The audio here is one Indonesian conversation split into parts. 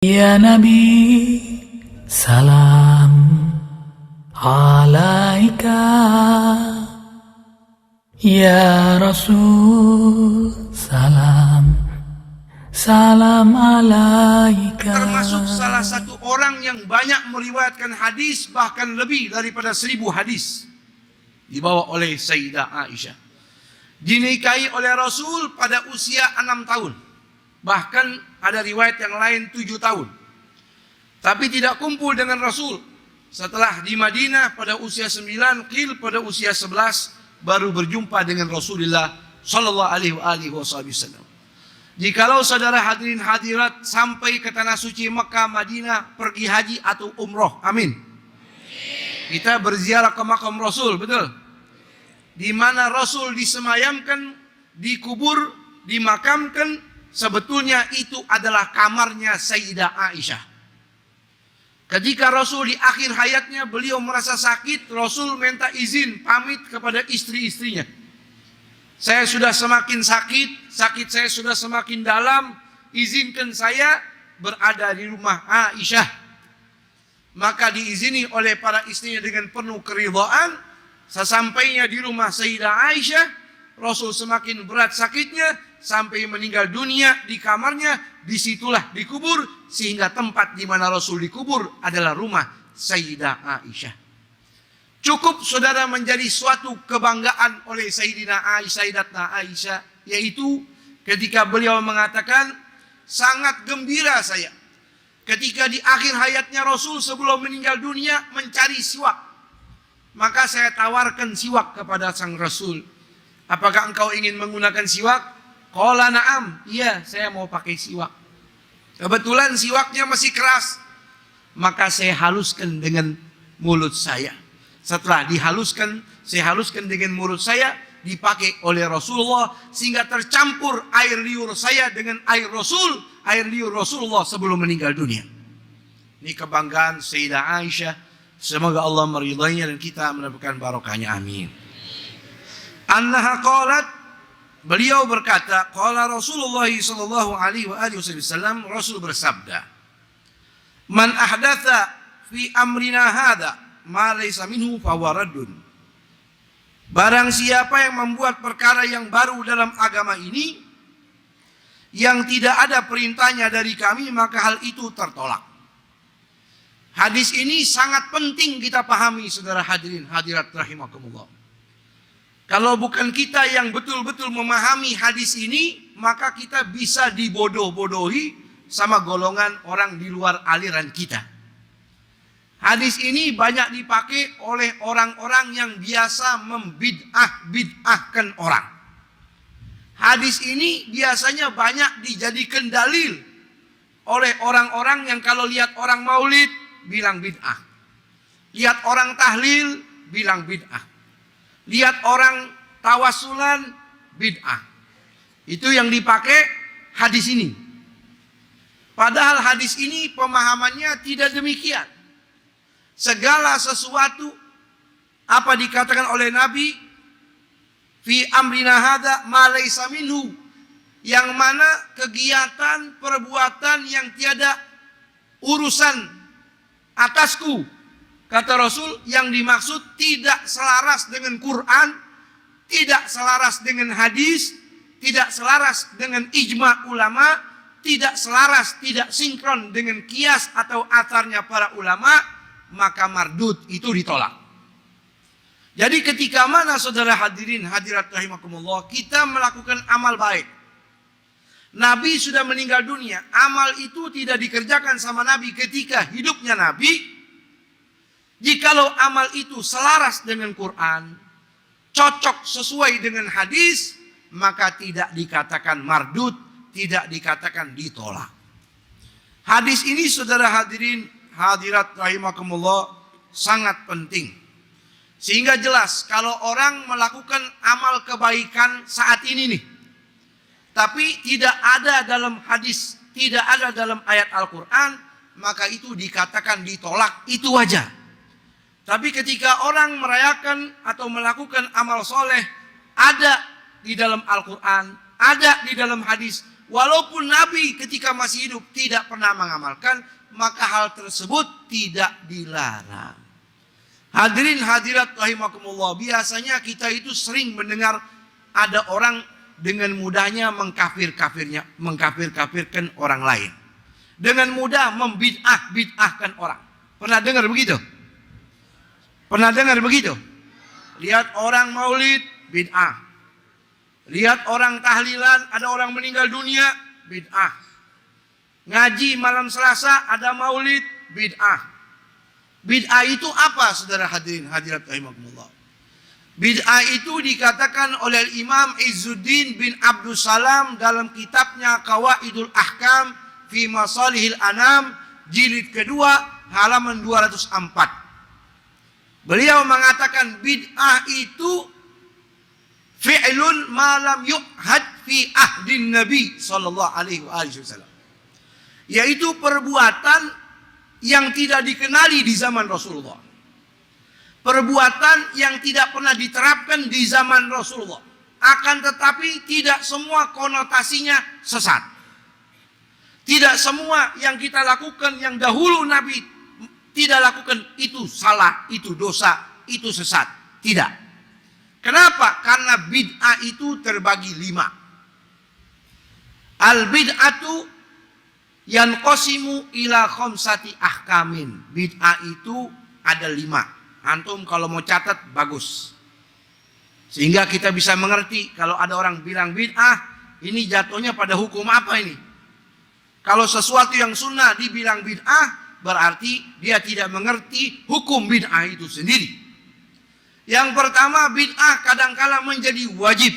Ya Nabi, salam alaika. Ya Rasul, salam alaika. Termasuk salah satu orang yang banyak meriwayatkan hadis, bahkan lebih daripada 1000 hadis, dibawa oleh Sayyidah Aisyah. Dinikahi oleh Rasul pada usia 6 tahun. Bahkan ada riwayat yang lain 7 tahun. Tapi tidak kumpul dengan Rasul. Setelah di Madinah pada usia 9, qil pada usia 11 baru berjumpa dengan Rasulullah sallallahu alaihi wasallam. Jikalau saudara hadirin hadirat sampai ke tanah suci Mekah, Madinah, pergi haji atau umroh, amin. Kita berziarah ke makam Rasul, betul? Di mana Rasul disemayamkan, dikubur, dimakamkan, sebetulnya itu adalah kamarnya Sayyidah Aisyah. Ketika Rasul di akhir hayatnya beliau merasa sakit, Rasul minta izin pamit kepada istri-istrinya. Saya sudah semakin sakit, sakit saya sudah semakin dalam, izinkan saya berada di rumah Aisyah. Maka diizini oleh para istrinya dengan penuh keridhaan. Sesampainya di rumah Sayyidah Aisyah, Rasul semakin berat sakitnya sampai meninggal dunia di kamarnya. Disitulah dikubur, sehingga tempat di mana Rasul dikubur adalah rumah Sayyidah Aisyah. Cukup saudara menjadi suatu kebanggaan oleh Sayyidatna Aisyah, yaitu ketika beliau mengatakan, sangat gembira saya ketika di akhir hayatnya Rasul sebelum meninggal dunia mencari siwak. Maka saya tawarkan siwak kepada sang Rasul. Apakah engkau ingin menggunakan siwak? Qala na'am. Iya, saya mau pakai siwak. Kebetulan siwaknya masih keras. Maka saya haluskan dengan mulut saya. Setelah dihaluskan, saya haluskan dengan mulut saya, dipakai oleh Rasulullah sehingga tercampur air liur saya dengan air Rasul, air liur Rasulullah sebelum meninggal dunia. Ini kebanggaan Sayyidah Aisyah. Semoga Allah meridainya dan kita mendapatkan barokahnya, amin. Annaha qalat, beliau berkata, qala Rasulullah sallallahu alaihi wasallam, Rasul bersabda, man ahdatha fi amrina hadza ma laysa minhu fahuwa raddun. Barang siapa yang membuat perkara yang baru dalam agama ini yang tidak ada perintahnya dari kami, maka hal itu tertolak. Hadis ini sangat penting kita pahami, saudara hadirin hadirat rahimakumullah. Kalau bukan kita yang betul-betul memahami hadis ini, maka kita bisa dibodoh-bodohi sama golongan orang di luar aliran kita. Hadis ini banyak dipakai oleh orang-orang yang biasa membid'ah-bid'ahkan orang. Hadis ini biasanya banyak dijadikan dalil oleh orang-orang yang kalau lihat orang maulid bilang bid'ah, lihat orang tahlil bilang bid'ah, lihat orang tawasulan bid'ah. Itu yang dipakai hadis ini. Padahal hadis ini pemahamannya tidak demikian. Segala sesuatu apa dikatakan oleh Nabi, fi amrina hadza ma laysa minhu, yang mana kegiatan perbuatan yang tiada urusan atasku, kata Rasul, yang dimaksud tidak selaras dengan Quran, tidak selaras dengan hadis, tidak selaras dengan ijma ulama, tidak selaras, tidak sinkron dengan kias atau atharnya para ulama, maka mardud, itu ditolak. Jadi ketika mana saudara hadirin hadirat rahimakumullah, kita melakukan amal baik, Nabi sudah meninggal dunia, amal itu tidak dikerjakan sama Nabi ketika hidupnya Nabi. Jikalau amal itu selaras dengan Quran, cocok sesuai dengan hadis, maka tidak dikatakan mardud, tidak dikatakan ditolak. Hadis ini saudara hadirin hadirat rahimakumullah sangat penting. Sehingga jelas kalau orang melakukan amal kebaikan saat ini nih, tapi tidak ada dalam hadis, tidak ada dalam ayat Al-Quran, maka itu dikatakan ditolak, itu wajar. Tapi ketika orang merayakan atau melakukan amal soleh, ada di dalam Al-Quran, ada di dalam hadis, walaupun Nabi ketika masih hidup tidak pernah mengamalkan, maka hal tersebut tidak dilarang. Hadirin hadirat rahimakumullah, biasanya kita itu sering mendengar ada orang dengan mudahnya mengkafirkan orang lain. Dengan mudah membid'ahkan orang. Pernah dengar begitu? Pernah dengar begitu? Lihat orang maulid, bid'ah. Lihat orang tahlilan, ada orang meninggal dunia, bid'ah. Ngaji malam Selasa, ada maulid, bid'ah. Bid'ah itu apa, saudara hadirin hadirat rahimakumullah? Bid'ah itu dikatakan oleh Imam Izzuddin bin Abdul Salam dalam kitabnya Qawaidul Ahkam fi Masalihil Anam, jilid kedua, halaman 204. Beliau mengatakan bid'ah itu fi'lun ma lam yu'had fi ahdin Nabi sallallahu alaihi wasallam. Yaitu perbuatan yang tidak dikenali di zaman Rasulullah. Perbuatan yang tidak pernah diterapkan di zaman Rasulullah. Akan tetapi tidak semua konotasinya sesat. Tidak semua yang kita lakukan yang dahulu Nabi tidak lakukan itu salah, itu dosa, itu sesat. Tidak. Kenapa? Karena bid'ah itu terbagi 5. Al-bid'atu yanqasimu ila khamsati ahkamin. Bid'ah itu ada 5. Antum kalau mau catat bagus, sehingga kita bisa mengerti kalau ada orang bilang bid'ah, ini jatuhnya pada hukum apa ini. Kalau sesuatu yang sunnah dibilang bid'ah, berarti dia tidak mengerti hukum bid'ah itu sendiri. Yang pertama, bid'ah kadangkala menjadi wajib.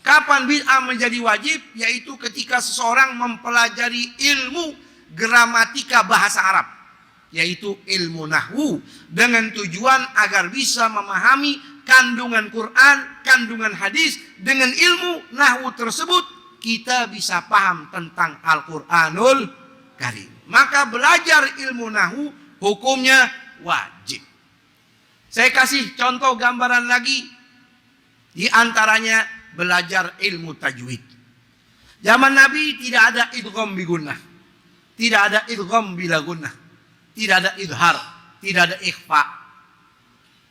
Kapan bid'ah menjadi wajib? Yaitu ketika seseorang mempelajari ilmu gramatika bahasa Arab, yaitu ilmu nahwu, dengan tujuan agar bisa memahami kandungan Quran, kandungan hadis. Dengan ilmu nahwu tersebut kita bisa paham tentang Al-Quranul Karim. Maka belajar ilmu nahwu hukumnya wajib. Saya kasih contoh gambaran lagi. Di antaranya belajar ilmu tajwid. Zaman Nabi tidak ada idgham bi gunnah, tidak ada idgham bila gunnah, tidak ada idhar, tidak ada ikhfa.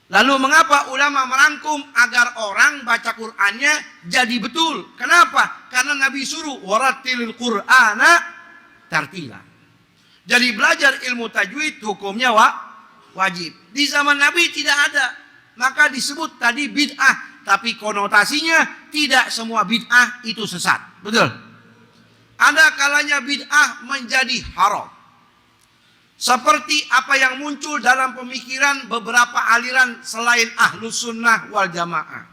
Lalu mengapa ulama merangkum agar orang baca Qur'annya jadi betul? Kenapa? Karena Nabi suruh warattilil Qur'ana tartila. Jadi belajar ilmu tajwid hukumnya wajib. Di zaman Nabi tidak ada, maka disebut tadi bid'ah. Tapi konotasinya tidak semua bid'ah itu sesat. Betul? Ada kalanya bid'ah menjadi haram. Seperti apa yang muncul dalam pemikiran beberapa aliran selain Ahlus Sunnah wal Jamaah.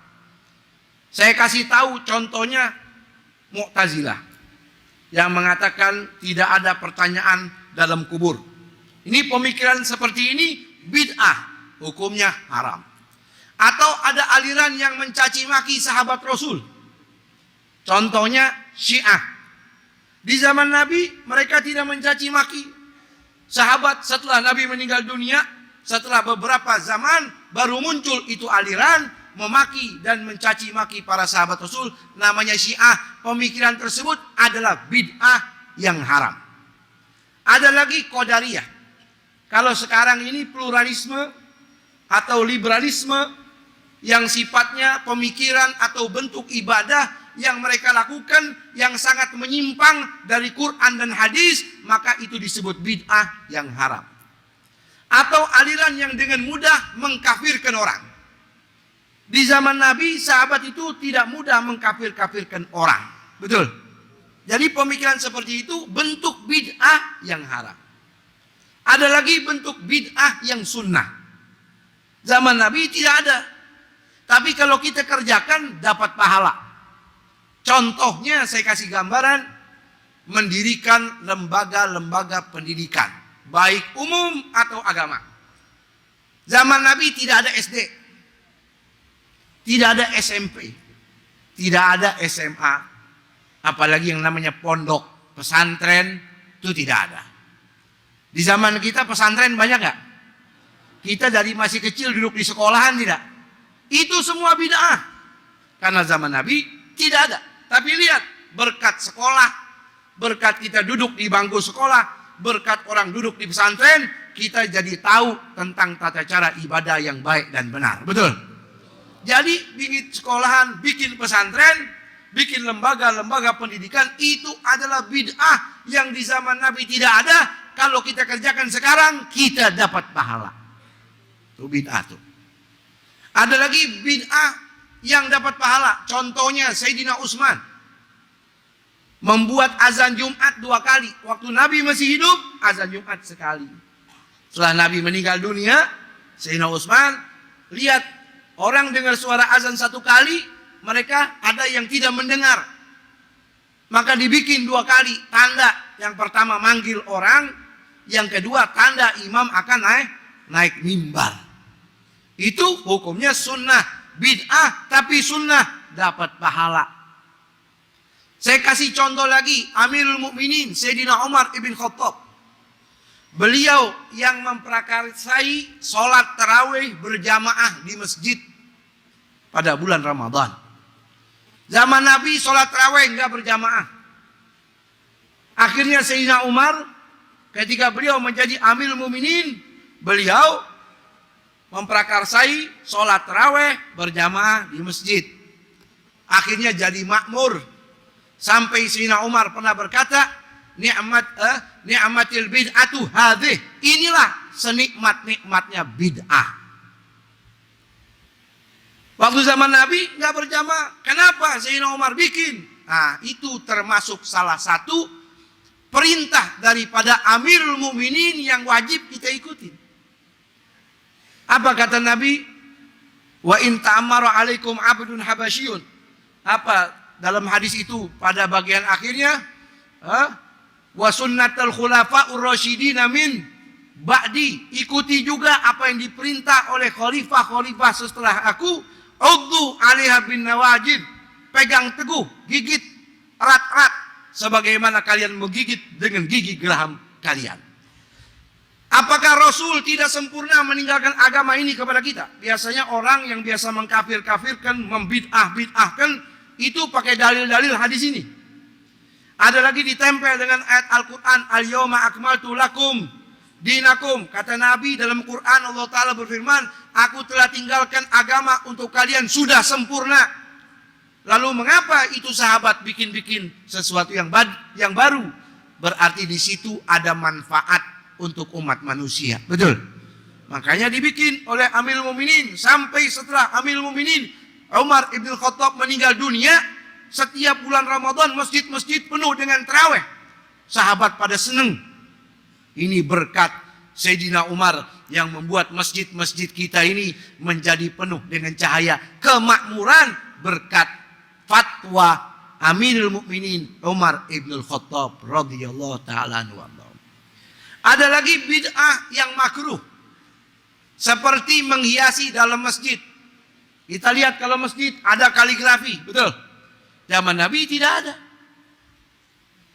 Saya kasih tahu contohnya Mu'tazilah yang mengatakan tidak ada pertanyaan dalam kubur. Ini pemikiran seperti ini bid'ah, hukumnya haram. Atau ada aliran yang mencaci maki sahabat Rasul. Contohnya Syiah. Di zaman Nabi mereka tidak mencaci maki sahabat. Setelah Nabi meninggal dunia, setelah beberapa zaman baru muncul itu aliran memaki dan mencaci maki para sahabat Rasul, namanya Syiah. Pemikiran tersebut adalah bid'ah yang haram. Ada lagi Qadariyah. Kalau sekarang ini pluralisme atau liberalisme yang sifatnya pemikiran atau bentuk ibadah yang mereka lakukan yang sangat menyimpang dari Quran dan hadis, maka itu disebut bid'ah yang haram. Atau aliran yang dengan mudah mengkafirkan orang. Di zaman Nabi, sahabat itu tidak mudah mengkafirkan orang. Betul? Jadi pemikiran seperti itu bentuk bid'ah yang haram. Ada lagi bentuk bid'ah yang sunnah. Zaman Nabi tidak ada. Tapi kalau kita kerjakan dapat pahala. Contohnya saya kasih gambaran, mendirikan lembaga-lembaga pendidikan, baik umum atau agama. Zaman Nabi tidak ada SD, tidak ada SMP, tidak ada SMA, apalagi yang namanya pondok, pesantren, itu tidak ada. Di zaman kita pesantren banyak gak? Kita dari masih kecil duduk di sekolahan tidak? Itu semua bid'ah. Karena zaman Nabi tidak ada. Tapi lihat, berkat sekolah, berkat kita duduk di bangku sekolah, berkat orang duduk di pesantren, kita jadi tahu tentang tata cara ibadah yang baik dan benar. Betul? Jadi bikin sekolahan, bikin pesantren, bikin lembaga-lembaga pendidikan, itu adalah bid'ah yang di zaman Nabi tidak ada. Kalau kita kerjakan sekarang, kita dapat pahala. Itu bid'ah tuh. Ada lagi bid'ah yang dapat pahala. Contohnya Sayyidina Utsman membuat azan Jumat 2 kali. Waktu Nabi masih hidup, azan Jumat sekali. Setelah Nabi meninggal dunia, Sayyidina Utsman lihat orang dengar suara azan 1 kali, mereka ada yang tidak mendengar. Maka dibikin 2 kali tanda. Yang pertama manggil orang, yang kedua tanda imam akan naik mimbar. Itu hukumnya sunnah, bid'ah tapi sunnah, dapat pahala. Saya kasih contoh lagi, Amirul Mukminin Sayyidina Umar ibn Khattab. Beliau yang memprakarsai sholat tarawih berjamaah di masjid pada bulan Ramadan. Zaman Nabi sholat tarawih enggak berjamaah. Akhirnya Sayyidina Umar ketika beliau menjadi Amirul Mukminin, beliau memprakarsai sholat tarawih berjamaah di masjid. Akhirnya jadi makmur. Sampai Sayyidina Umar pernah berkata, ni'matil bid'atu hadhih. Inilah senikmat-nikmatnya bid'ah. Waktu zaman Nabi nggak berjamaah. Kenapa Sayyidina Umar bikin? Nah, itu termasuk salah satu perintah daripada Amirul Mukminin yang wajib kita ikuti. Apa kata Nabi? Wa in ta'ammara 'alaikum 'abdun habasyun. Apa dalam hadis itu pada bagian akhirnya? Wa sunnatul khulafa'ur rasyidin min ba'di. Ikuti juga apa yang diperintah oleh khalifah-khalifah setelah aku. Uddu 'alaiha bin nawajid. Pegang teguh, gigit erat-erat sebagaimana kalian menggigit dengan gigi geraham kalian. Apakah Rasul tidak sempurna meninggalkan agama ini kepada kita? Biasanya orang yang biasa mengkafir-kafirkan, membid'ah-bid'ahkan, itu pakai dalil-dalil hadis ini. Ada lagi ditempel dengan ayat Al-Quran, Al-yawma akmaltu lakum dinakum. Kata Nabi dalam Quran, Allah Ta'ala berfirman, aku telah tinggalkan agama untuk kalian, sudah sempurna. Lalu mengapa itu sahabat bikin-bikin sesuatu yang baru? Berarti di situ ada manfaat untuk umat manusia. Betul. Makanya dibikin oleh Amirul Mukminin. Sampai setelah Amirul Mukminin Umar ibn Khattab meninggal dunia, setiap bulan Ramadan masjid-masjid penuh dengan tarawih. Sahabat pada senang. Ini berkat Sayyidina Umar yang membuat masjid-masjid kita ini menjadi penuh dengan cahaya kemakmuran berkat fatwa Amirul Mukminin Umar ibn Khattab radhiyallahu taala anhu. Ada lagi bid'ah yang makruh. Seperti menghiasi dalam masjid. Kita lihat kalau masjid ada kaligrafi, betul? Zaman Nabi tidak ada.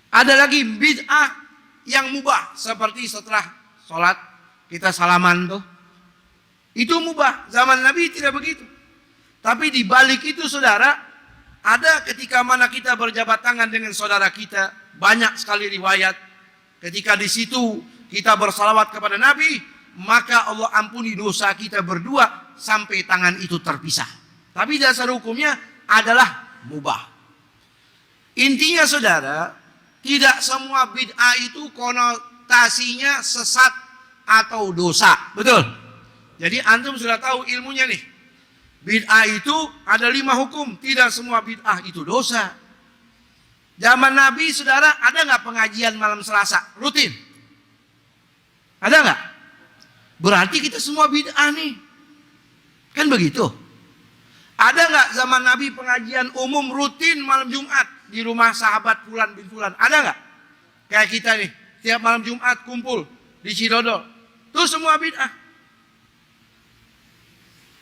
Ada lagi bid'ah yang mubah. Seperti setelah sholat kita salaman tuh. Itu mubah. Zaman Nabi tidak begitu. Tapi di balik itu saudara, ada ketika mana kita berjabat tangan dengan saudara kita. Banyak sekali riwayat. Ketika di situ kita bersalawat kepada Nabi, maka Allah ampuni dosa kita berdua sampai tangan itu terpisah. Tapi dasar hukumnya adalah mubah. Intinya saudara, tidak semua bid'ah itu konotasinya sesat atau dosa. Betul? Jadi antum sudah tahu ilmunya nih. Bid'ah itu ada 5 hukum. Tidak semua bid'ah itu dosa. Zaman Nabi saudara, ada nggak pengajian malam Selasa? Rutin? Ada nggak? Berarti kita semua bid'ah nih. Kan begitu. Ada nggak zaman Nabi pengajian umum rutin malam Jumat di rumah sahabat Fulan bin Fulan? Ada nggak? Kayak kita nih, tiap malam Jumat kumpul di Cidodol. Itu semua bid'ah.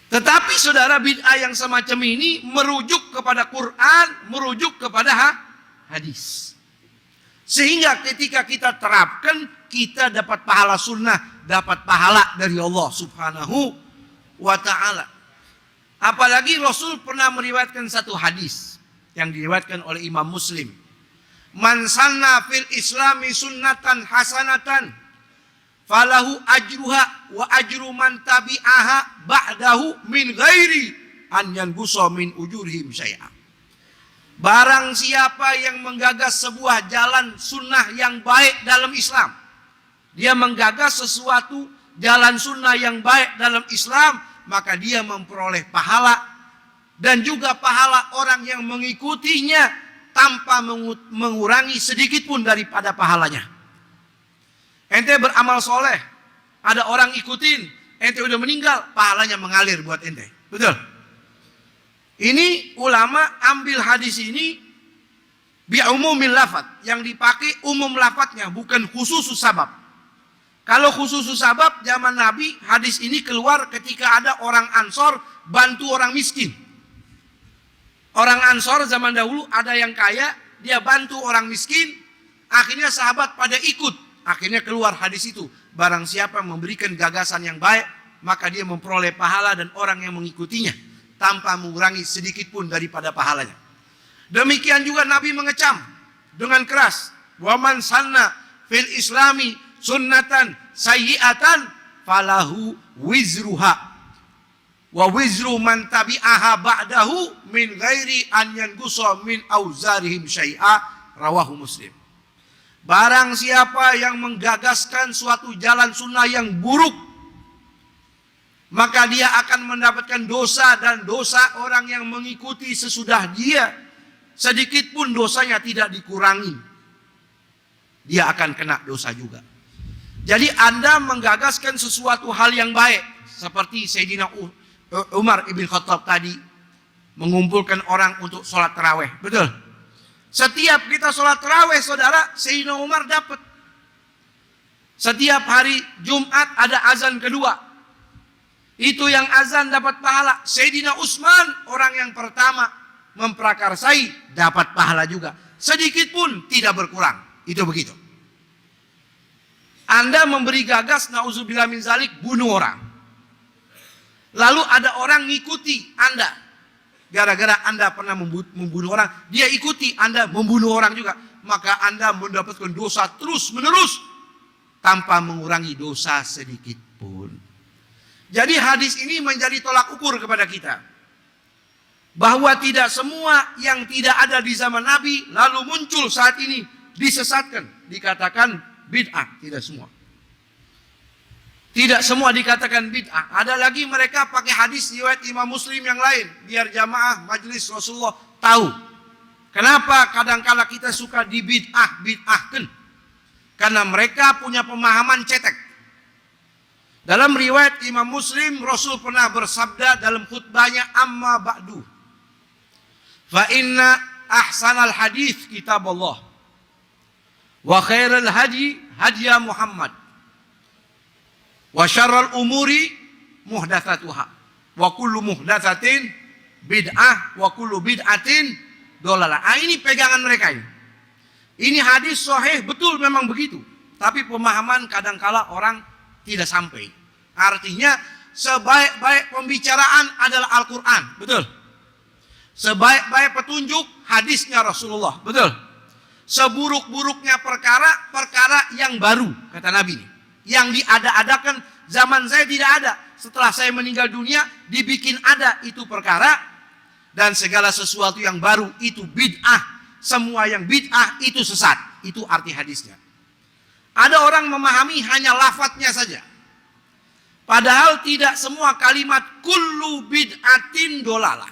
Tetapi saudara, bid'ah yang semacam ini merujuk kepada Quran, merujuk kepada hadis. Sehingga ketika kita terapkan, kita dapat pahala sunnah, dapat pahala dari Allah subhanahu wa ta'ala. Apalagi Rasul pernah meriwayatkan satu hadis yang diriwayatkan oleh Imam Muslim Man sanna fil islami sunnatan hasanatan falahu ajruha wa ajru man tabi'aha ba'dahu min ghairi an yanqusa min ujurihim syai'a. Barang siapa yang menggagas sebuah jalan sunnah yang baik dalam Islam, dia menggagas sesuatu jalan sunnah yang baik dalam Islam, maka dia memperoleh pahala dan juga pahala orang yang mengikutinya tanpa mengurangi sedikit pun daripada pahalanya. Ente beramal soleh, ada orang ikutin, ente udah meninggal, pahalanya mengalir buat ente. Betul? Ini ulama ambil hadis ini bi'umumil lafad, yang dipakai umum lafadnya, bukan khususus sabab. Kalau khususus sabab zaman Nabi, hadis ini keluar ketika ada orang Ansor bantu orang miskin. Orang Ansor zaman dahulu ada yang kaya, dia bantu orang miskin, akhirnya sahabat pada ikut. Akhirnya keluar hadis itu, barang siapa memberikan gagasan yang baik, maka dia memperoleh pahala dan orang yang mengikutinya tanpa mengurangi sedikit pun daripada pahalanya. Demikian juga Nabi mengecam dengan keras, wa man sanna fil islami sunnatan sayyi'atan falahu wizruha wa wizru man tabi'aha ba'dahu min ghairi an yanqusa min auzarihim syai'a, rawahu Muslim. Barang siapa yang menggagaskan suatu jalan sunnah yang buruk, maka dia akan mendapatkan dosa dan dosa orang yang mengikuti sesudah dia. Sedikit pun dosanya tidak dikurangi, dia akan kena dosa juga. Jadi Anda menggagaskan sesuatu hal yang baik, seperti Sayyidina Umar ibn Khattab tadi mengumpulkan orang untuk sholat taraweh. Betul? Setiap kita sholat taraweh, saudara, Sayyidina Umar dapat. Setiap hari Jumat ada azan kedua, itu yang azan dapat pahala. Sayyidina Utsman orang yang pertama memprakarsai dapat pahala juga. Sedikit pun tidak berkurang. Itu begitu. Anda memberi gagas, na'udzubillah min zalik, bunuh orang. Lalu ada orang ngikuti Anda. Gara-gara Anda pernah membunuh orang, dia ikuti Anda membunuh orang juga. Maka Anda mendapatkan dosa terus menerus tanpa mengurangi dosa sedikit pun. Jadi hadis ini menjadi tolak ukur kepada kita, bahwa tidak semua yang tidak ada di zaman Nabi lalu muncul saat ini disesatkan, dikatakan bid'ah. Tidak semua. Tidak semua dikatakan bid'ah. Ada lagi mereka pakai hadis riwayat Imam Muslim yang lain, biar jamaah majelis Rasulullah tahu. Kenapa kadangkala kita suka bid'ahkan? Karena mereka punya pemahaman cetek. Dalam riwayat Imam Muslim, Rasul pernah bersabda dalam khutbahnya, amma ba'du, fa inna ahsanal hadith kitab Allah, wa khairal hadi hadiya Muhammad, wa syarrul umuri muhdatsatuha, wa kullu muhdatsatin bid'ah, wa kullu bid'atin dolalah. Ini pegangan mereka ini. Ini hadis sahih, betul memang begitu. Tapi pemahaman kadangkala orang tidak sampai. Artinya sebaik-baik pembicaraan adalah Al-Quran, betul. Sebaik-baik petunjuk hadisnya Rasulullah, betul. Seburuk-buruknya perkara, perkara yang baru, kata Nabi. Yang diada-adakan zaman saya tidak ada. Setelah saya meninggal dunia dibikin ada itu perkara. Dan segala sesuatu yang baru itu bid'ah. Semua yang bid'ah itu sesat. Itu arti hadisnya. Ada orang memahami hanya lafadznya saja. Padahal tidak semua kalimat kullu bid'atin dolalah.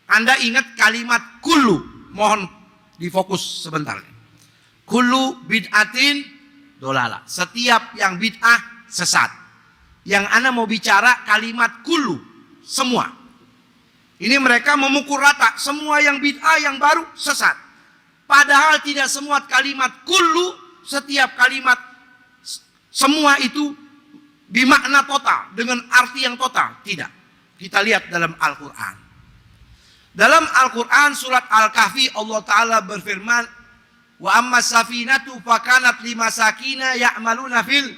Anda ingat kalimat kullu. Mohon difokus sebentar. Kullu bid'atin dolalah. Setiap yang bid'ah sesat. Yang Anda mau bicara kalimat kullu. Semua. Ini mereka memukul rata. Semua yang bid'ah yang baru sesat. Padahal tidak semua kalimat kullu. Setiap kalimat semua itu bermakna total. Dengan arti yang total. Tidak. Kita lihat dalam Al-Quran. Dalam Al-Quran surat Al-Kahfi Allah Ta'ala berfirman, wa amma safinatu fakanat limasakina ya'maluna fil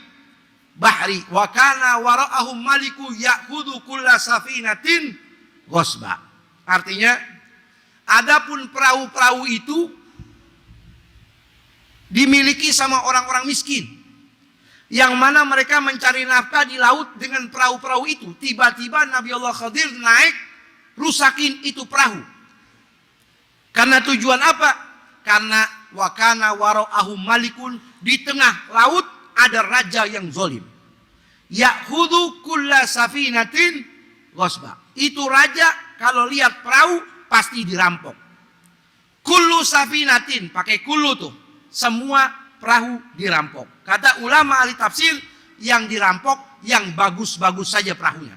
bahri wa kana wara'ahum maliku ya'khudhu kulla safinatin ghasba. Artinya, adapun perahu-perahu itu dimiliki sama orang-orang miskin, yang mana mereka mencari nafkah di laut dengan perahu-perahu itu. Tiba-tiba Nabi Allah Khidir naik, rusakin itu perahu. Karena tujuan apa? Karena wakana wara'ahum malikun, di tengah laut ada raja yang zalim. Ya'khudhu kulla safinatin ghasba. Itu raja kalau lihat perahu pasti dirampok. Kullu safinatin, pakai kullu tuh. Semua perahu dirampok. Kata ulama ahli tafsir, yang dirampok yang bagus-bagus saja perahunya.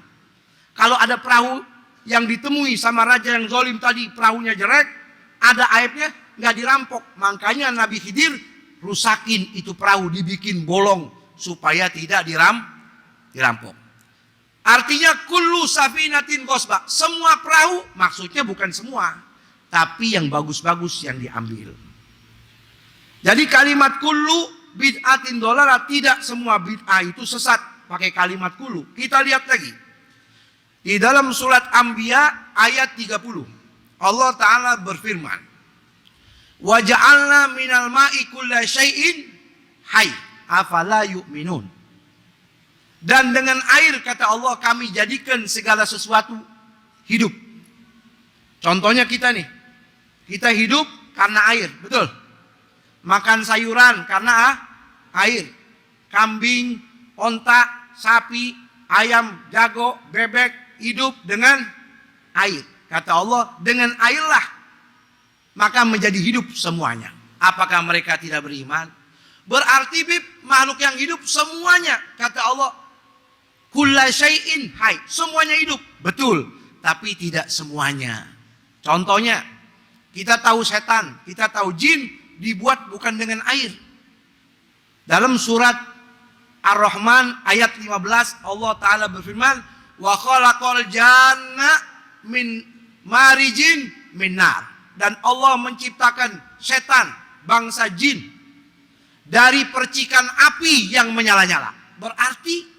Kalau ada perahu yang ditemui sama raja yang zalim tadi, perahunya jelek, ada aibnya, nggak dirampok. Makanya Nabi Khidir rusakin itu perahu, dibikin bolong supaya tidak dirampok. Artinya kullu safinatin ghasba, semua perahu, maksudnya bukan semua, tapi yang bagus-bagus yang diambil. Jadi kalimat kullu bid'atin dolalah, tidak semua bid'ah itu sesat pakai kalimat kullu. Kita lihat lagi di dalam surat Anbiya ayat 30. Allah Ta'ala berfirman, wa ja'alna minal ma'i kulla syai'in hayy afala yu'minun. Dan dengan air, kata Allah, kami jadikan segala sesuatu hidup. Contohnya kita nih, kita hidup karena air, betul? Makan sayuran karena air. Kambing, onta, sapi, ayam, jago, bebek hidup dengan air. Kata Allah, dengan airlah maka menjadi hidup semuanya. Apakah mereka tidak beriman? Berarti makhluk yang hidup semuanya, kata Allah, kulla syai'in hayy, semuanya hidup. Betul, tapi tidak semuanya. Contohnya, kita tahu setan, kita tahu jin dibuat bukan dengan air. Dalam surat Ar-Rahman ayat 15, Allah Ta'ala berfirman, wa khalaqal janna min marijin min nar. Dan Allah menciptakan setan, bangsa jin, dari percikan api yang menyala-nyala. Berarti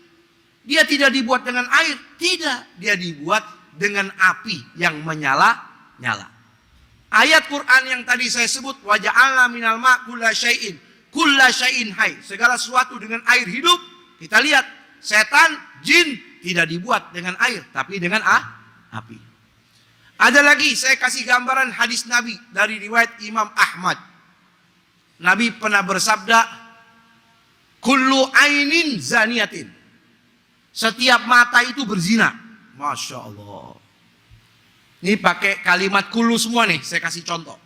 dia tidak dibuat dengan air, tidak, dia dibuat dengan api yang menyala-nyala. Ayat Quran yang tadi saya sebut, wa ja'alna minal ma' kulla syai'in hayy, segala sesuatu dengan air hidup. Kita lihat, setan, jin tidak dibuat dengan air, tapi dengan api. Ada lagi, saya kasih gambaran hadis Nabi dari riwayat Imam Ahmad. Nabi pernah bersabda, kullu ainin zaniyatin, setiap mata itu berzina. Masya Allah. Ini pakai kalimat kullu semua nih, saya kasih contoh.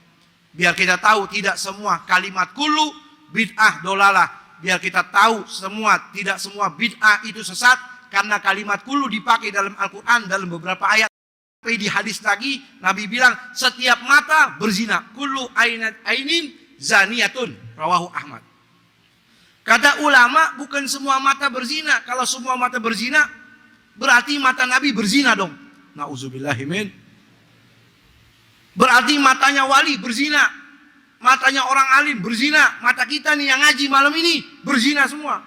Biar kita tahu tidak semua kalimat kullu bid'ah dolalah. Biar kita tahu tidak semua bid'ah itu sesat. Karena kalimat kullu dipakai dalam Al-Quran dalam beberapa ayat. Tapi di hadis lagi, Nabi bilang setiap mata berzina. Kullu ainin zaniyatun, rawahu Ahmad. Kata ulama, bukan semua mata berzina. Kalau semua mata berzina, berarti mata Nabi berzina dong. Na'udzubillahimin. Berarti matanya wali berzina, matanya orang alim berzina, mata kita nih yang ngaji malam ini berzina semua.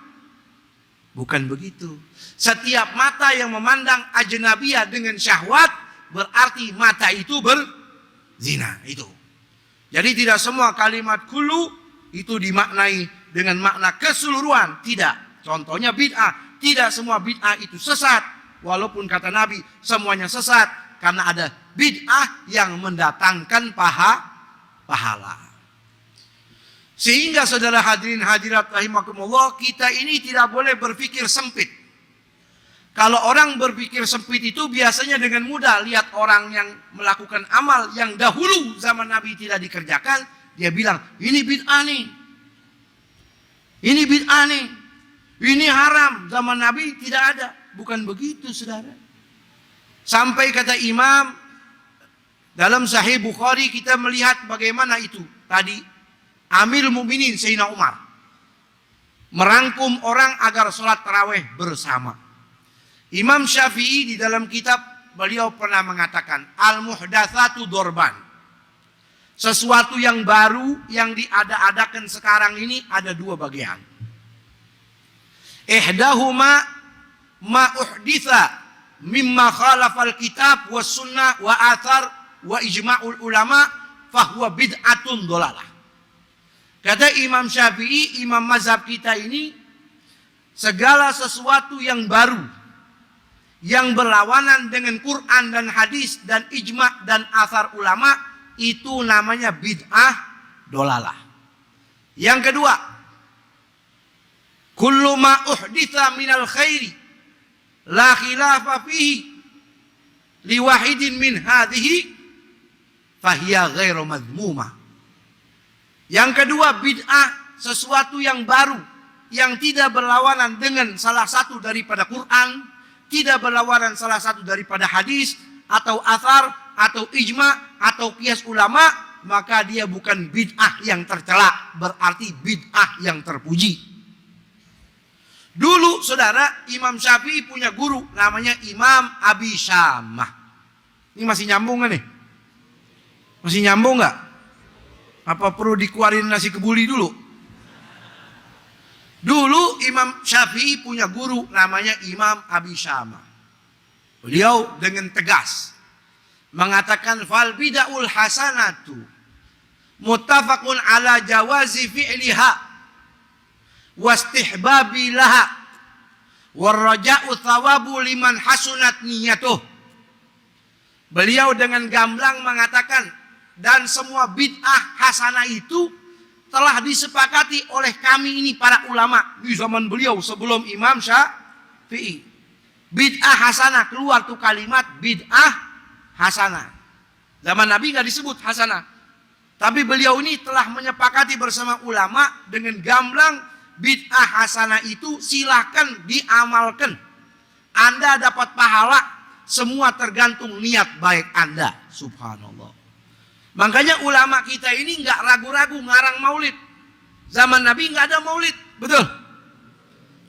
Bukan begitu. Setiap mata yang memandang ajnabiyah dengan syahwat, berarti mata itu berzina itu. Jadi tidak semua kalimat kullu itu dimaknai dengan makna keseluruhan, tidak. Contohnya bid'ah, tidak semua bid'ah itu sesat. Walaupun kata Nabi semuanya sesat, karena ada bid'ah yang mendatangkan pahala. Sehingga saudara hadirin hadirat rahimakumullah, kita ini tidak boleh berpikir sempit. Kalau orang berpikir sempit itu biasanya dengan mudah. Lihat orang yang melakukan amal yang dahulu zaman Nabi tidak dikerjakan, dia bilang, ini bid'ah nih. Ini bid'ah nih. Ini haram, zaman Nabi tidak ada. Bukan begitu, saudara. Sampai kata Imam dalam Sahih Bukhari, kita melihat bagaimana itu tadi Amirul Mukminin Sayyidina Umar merangkum orang agar sholat tarawih bersama. Imam Syafi'i di dalam kitab beliau pernah mengatakan, al-muhdatsatu dorban, sesuatu yang baru yang diada-adakan sekarang ini ada dua bagian. Ihdahuma ma uhditsa mimma khalafal kitab was sunnah wa athar wa ijma'ul ulama fahuwa bid'atun dolalah. Kata Imam Syafi'i, imam mazhab kita ini, segala sesuatu yang baru, yang berlawanan dengan Quran dan hadis dan ijma' dan athar ulama, itu namanya bid'ah dolalah. Yang kedua, kullu ma uhditha minal khairi la khilafa fihi liwahidin min hadhihi fahiya ghairu madhmumah. Yang kedua, bid'ah sesuatu yang baru, yang tidak berlawanan dengan salah satu daripada Quran, tidak berlawanan salah satu daripada hadis, atau athar, atau ijma, atau qiyas ulama, maka dia bukan bid'ah yang tercela, berarti bid'ah yang terpuji. Dulu saudara, Imam Syafi'i punya guru, namanya Imam Abi Syamah. Ini masih nyambung gak nih? Masih nyambung gak? Apa perlu dikeluarin nasi kebuli dulu? Dulu Imam Syafi'i punya guru namanya Imam Abi Syamah. Beliau dengan tegas mengatakan fal bid'aul hasanatu muttafaqun ala jawazi fi'liha wastihbabi laha warraja'u thawabu liman hasunat niyatuh. Beliau dengan gamblang mengatakan, dan semua bid'ah hasanah itu telah disepakati oleh kami ini para ulama di zaman beliau sebelum Imam Syafi'i. Bid'ah hasanah, keluar tuh kalimat bid'ah hasanah. Zaman Nabi nggak disebut hasanah, tapi beliau ini telah menyepakati bersama ulama dengan gamblang bid'ah hasanah itu silahkan diamalkan. Anda dapat pahala, semua tergantung niat baik Anda. Subhanallah. Makanya ulama kita ini nggak ragu-ragu ngarang maulid. Zaman Nabi nggak ada maulid, betul?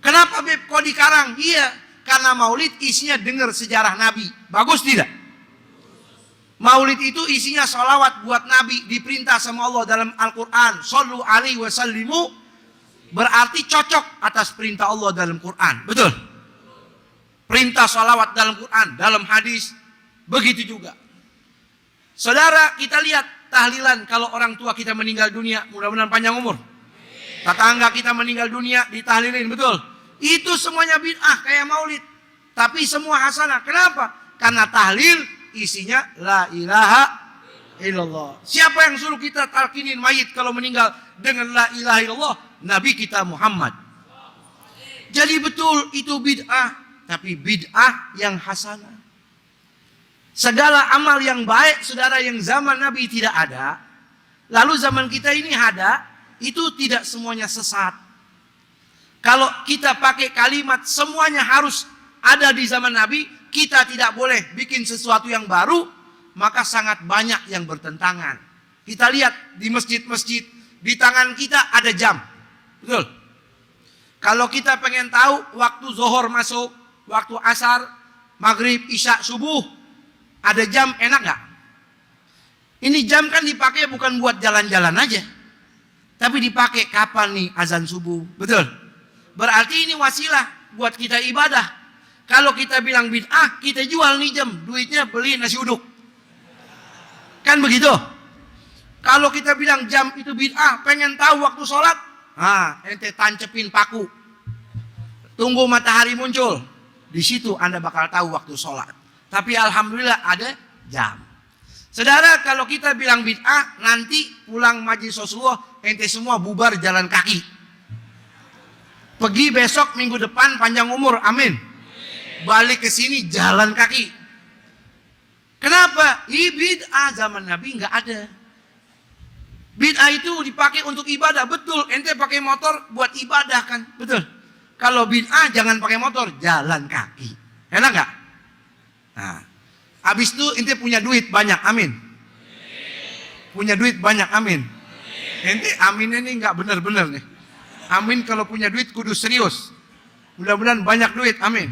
Kenapa Beb kok dikarang? Iya, karena maulid isinya dengar sejarah Nabi. Bagus tidak? Maulid itu isinya sholawat buat Nabi, diperintah sama Allah dalam Al-Quran. Shollu alaihi wasallimu, berarti cocok atas perintah Allah dalam Quran, betul? Perintah sholawat dalam Quran, dalam hadis, begitu juga. Saudara, kita lihat tahlilan kalau orang tua kita meninggal dunia, mudah-mudahan panjang umur. Tetangga kita meninggal dunia, ditahlilin, betul? Itu semuanya bid'ah kayak maulid, tapi semua hasanah. Kenapa? Karena tahlil isinya la ilaha illallah. Siapa yang suruh kita talqinin mayit kalau meninggal dengan la ilaha illallah? Nabi kita Muhammad. Jadi betul itu bid'ah, tapi bid'ah yang hasanah. Segala amal yang baik, saudara, yang zaman Nabi tidak ada, lalu zaman kita ini ada, itu tidak semuanya sesat. Kalau kita pakai kalimat semuanya harus ada di zaman Nabi, kita tidak boleh bikin sesuatu yang baru, maka sangat banyak yang bertentangan. Kita lihat di masjid-masjid, di tangan kita ada jam, betul? Kalau kita pengen tahu waktu zuhur masuk, waktu asar, maghrib, isya, subuh, ada jam, enak gak? Ini jam kan dipakai bukan buat jalan-jalan aja, tapi dipakai kapan nih azan subuh, betul? Berarti ini wasilah buat kita ibadah. Kalau kita bilang bid'ah, kita jual nih jam, duitnya beli nasi uduk. Kan begitu? Kalau kita bilang jam itu bid'ah, pengen tahu waktu sholat, ente tancepin paku, tunggu matahari muncul, di situ Anda bakal tahu waktu sholat. Tapi alhamdulillah ada jam. Saudara, kalau kita bilang bid'ah, nanti pulang majelis Rasulullah, ente semua bubar jalan kaki. Pergi besok minggu depan panjang umur, amin. Balik ke sini jalan kaki. Kenapa? Bid'ah zaman Nabi nggak ada. Bid'ah itu dipakai untuk ibadah, betul. Ente pakai motor buat ibadah kan, betul. Kalau bid'ah jangan pakai motor, jalan kaki. Enak nggak? Nah, habis itu ente punya duit banyak, amin. Punya duit banyak, amin. Ente aminnya ini nggak benar-benar nih. Amin kalau punya duit kudu serius. Mudah-mudahan banyak duit, amin.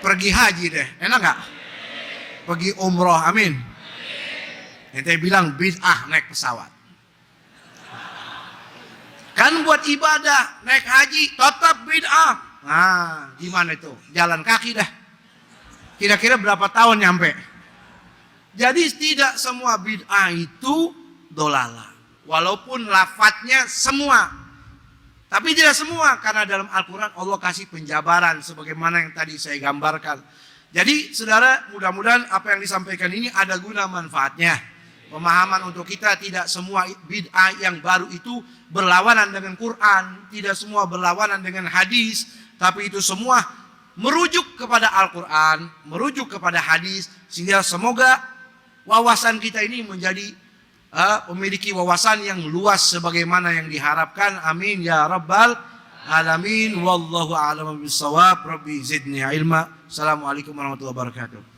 Pergi haji deh, enak nggak? Pergi umroh, amin. Ente bilang bid'ah naik pesawat. Kan buat ibadah, naik haji tetap bid'ah. Nah, gimana itu? Jalan kaki dah. Kira-kira berapa tahun nyampe? Jadi tidak semua bid'ah itu dolalah. walaupun lafadznya semua. Tapi tidak semua, karena dalam Al-Quran Allah kasih penjabaran sebagaimana yang tadi saya gambarkan. Jadi saudara, mudah-mudahan apa yang disampaikan ini ada guna manfaatnya. Pemahaman untuk kita, tidak semua bid'ah yang baru itu berlawanan dengan Quran, tidak semua berlawanan dengan hadis, tapi itu semua merujuk kepada Al-Quran, merujuk kepada hadis, sehingga semoga wawasan kita ini menjadi memiliki wawasan yang luas sebagaimana yang diharapkan. Amin ya rabbal alamin. Wallahu a'lam bishawab. Rabbi zidni ilma. Assalamualaikum warahmatullahi wabarakatuh.